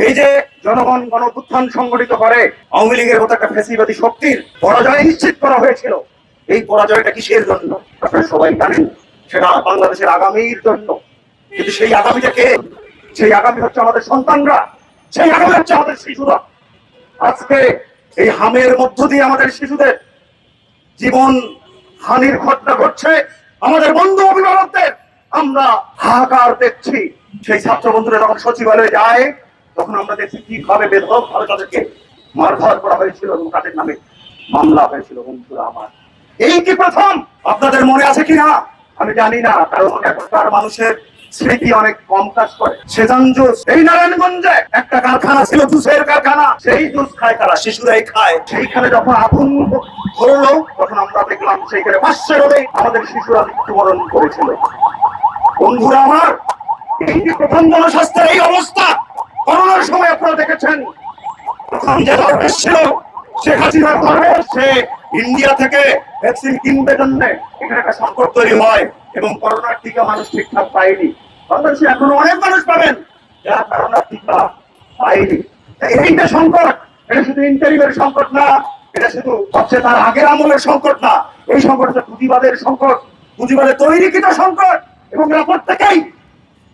এই যে জনগণ গণঅভ্যুত্থান সংগঠিত করে আওয়ামী লীগের মতো একটা ফ্যাসিবাদী শক্তির পরাজয় নিশ্চিত করা হয়েছিল, এই পরাজয়টা কিসের জন্য আপনারা সবাই জানেন, সেটা বাংলাদেশের আগামীর জন্য। কিন্তু সেই আগামীটা কে? সেই আগামী হচ্ছে আমাদের সন্তানরা, সেই আগামী হচ্ছে আমাদের শিশুরা। আজকে এই হামের মধ্য দিয়ে আমাদের শিশুদের জীবন হানির ঘটনা ঘটছে, আমাদের বন্ধু অভিভাবকদের আমরা হাহাকার দেখছি। সেই ছাত্র বন্ধুরা যখন সচিবালয়ে যায় তখন আমরা দেখছি কিভাবে বেধক ভাবে তাদেরকে মারধর করা হয়েছিল এবং তাদের নামে মামলা হয়েছিল। বন্ধুরা আমার, এই কি প্রথম? আপনাদের মনে আছে কিনা আমি জানি না, কারণ এখনকার মানুষের স্মৃতি অনেক কম কাজ করে। সেজান জুস, এই নারায়ণগঞ্জে একটা কারখানা ছিল, জুসের কারখানা। সেই জুস খায় কারা? শিশুরাই খায়। সেইখানে যখন আগুন ধরলো তখন আমরা দেখলাম সেইখানে 500 রোদে আমাদের শিশুরা মৃত্যুবরণ করেছিল। বন্ধুরা আমার, এই যে প্রথম জনস্বাস্থ্যের এই অবস্থা, করোনার সময় আপনারা দেখেছেন তখন যে ছিল শেখ হাসিনার ঘরে, সে ইন্ডিয়া থেকে ভ্যাকসিন কিনবে জন্য এখানে একটা সংকট তৈরি হয় এবং করোনার টিকা মানুষ ঠিকঠাক পায়নি। বাংলাদেশে এখনো অনেক মানুষ পাবেন যারা করোনার টিকা পায়নি। এইটা সংকট, এটা শুধু ইন্টারিমের সংকট না, এটা শুধু হচ্ছে তার আগের আমলের সংকট না, এই সংকট হচ্ছে পুঁজিবাদের সংকট, পুঁজিবাদের তৈরিকৃত সংকট। এবং এরা প্রত্যেকেই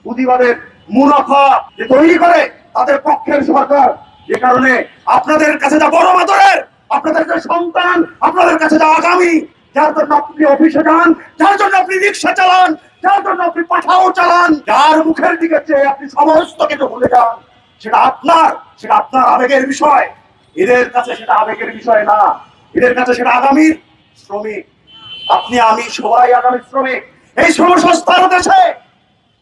পুঁজিবাদের মুনাফা যে তৈরি করে তাদের পক্ষের সরকার, যে কারণে আপনাদের কাছে যা বড় মাতরের, আপনাদের যে সন্তান, আপনাদের কাছে যা আগামী, যার জন্য আপনি অফিসে যান, যার জন্য আপনি রিক্সা চালান, যার জন্য আপনি পাঠাও চালান, যার মুখের দিকে চেয়ে আপনি সমস্ত কিছু ভুলে যান, সেটা আপনার আবেগের বিষয়। এদের কাছে সেটা আবেগের বিষয় না, এদের কাছে সেটা আগামীর শ্রমিক। আপনি আমি সবাই আগামী শ্রমিক। এই শ্রম সংস্থার দেশে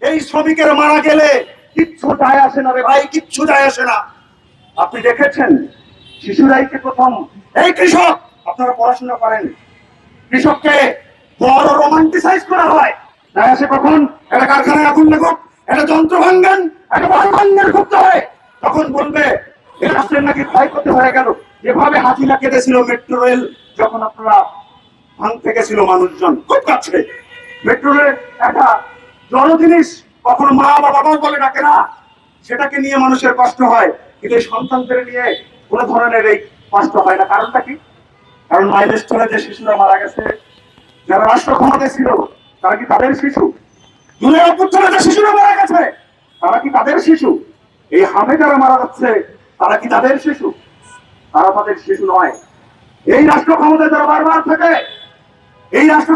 এই শ্রমিকের মারা গেলে কিচ্ছু যায় আসে না রে ভাই, কিচ্ছু যায় আসে না। আপনি দেখেছেন শিশুরাই কে প্রথম। এই কৃষক, আপনারা পড়াশোনা করেন, কৃষককে বড় রোমান্টিসাইজ করা হয়। তাই আসে কখন একটা কারখানায় আগুন লাগুক, একটা যন্ত্র ভাঙ্গেন, একটা বাড়ি ভাঙ্গেন করতে হয়, তখন বলবে এই রাষ্ট্রের নাকি ক্ষয়ক্ষতি হয়ে গেল। যেভাবে হাতিলা কেটেছিল মেট্রো রেল যখন আপনারা ভাঙতে গেছিল, মানুষজন খুব কাছে। মেট্রো রেল একটা জড় জিনিস, কখনো মা বা বাবা বলে ডাকে না, সেটাকে নিয়ে মানুষের কষ্ট হয়, কিন্তু এই সন্তানদের নিয়ে কোন ধরনের এই কষ্ট হয় না। কারণটা কি? কারণ মাইলস্টোনে যে শিশুরা মারা গেছে, যারা রাষ্ট্র ক্ষমতায় ছিল, তারা কি তাদের শিশু? জুলাই অভ্যুত্থানে যে শিশুরা মারা গেছে, তারা কি তাদের শিশু? এই হামে যারা মারা যাচ্ছে, তারা কি তাদের শিশু? তারা তাদের শিশু নয়। এই রাষ্ট্র ক্ষমতায় যারা বারবার থাকে, এই রাষ্ট্র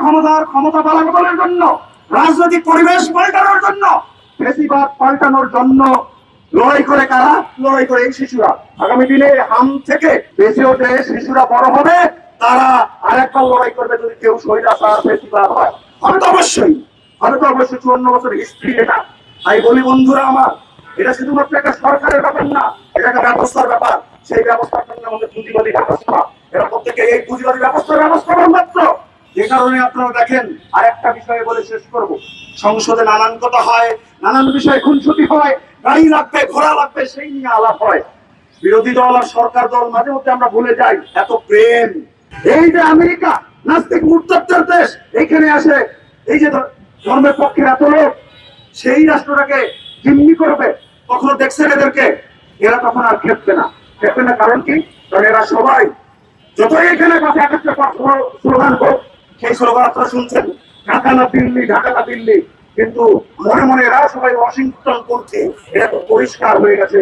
ক্ষমতা পালানোর জন্য, রাজনৈতিক পরিবেশ পাল্টানোর জন্য, ফ্যাসিবাদ পাল্টানোর জন্য লড়াই করে কারা? লড়াই করে এই শিশুরা। আগামী দিনে হাম থেকে বেঁচে ওঠে শিশুরা বড় হবে, তারা আরেকবার লড়াই করবে যদি কেউ স্বৈরাচার ফ্যাসিবাদ হয়। আমি তো অবশ্যই 54 বছর হিস্ট্রি এটা। তাই বলি বন্ধুরা আমার, এটা শুধুমাত্র একটা সরকারের ব্যাপার না, এটা একটা ব্যবস্থার ব্যাপার। সেই ব্যবস্থার জন্য আমাদের পুঁজিবাদী ব্যবস্থা, এরা প্রত্যেকে এই পুঁজিবাদী ব্যবস্থা মাত্র। যে কারণে আপনারা দেখেন, আর একটা বিষয়ে বলে শেষ করব, সংসদে নানান কথা হয়, নানান বিষয়ে খুনসুটি হয়, গাড়ি লাগবে, ঘোড়া লাগবে, সেই নিয়ে আলাপ হয়। বিরোধী দল আর সরকার দল মাঝে মধ্যে আমরা ভুলে যাই এত প্রেম। এই যে আমেরিকা নাস্তিক মুরতাদদের দেশ, এইখানে আসে এই যে ধর্মের পক্ষে এত লোক, সেই রাষ্ট্রটাকে জিম্মি করবে, কখনো দেখছেন এদেরকে? এরা তখন আর খেপবে না। কারণ কি? কারণ এরা সবাই যতই এখানে কাছে এক একটা স্লোগান হোক, সেই স্লোগান আপনারা শুনছেন, ঢাকা না দিল্লি, ঢাকা না দিল্লি, কিন্তু মনে মনে এরা সবাই ওয়াশিংটন করছে। এটা তো পরিষ্কার হয়ে গেছে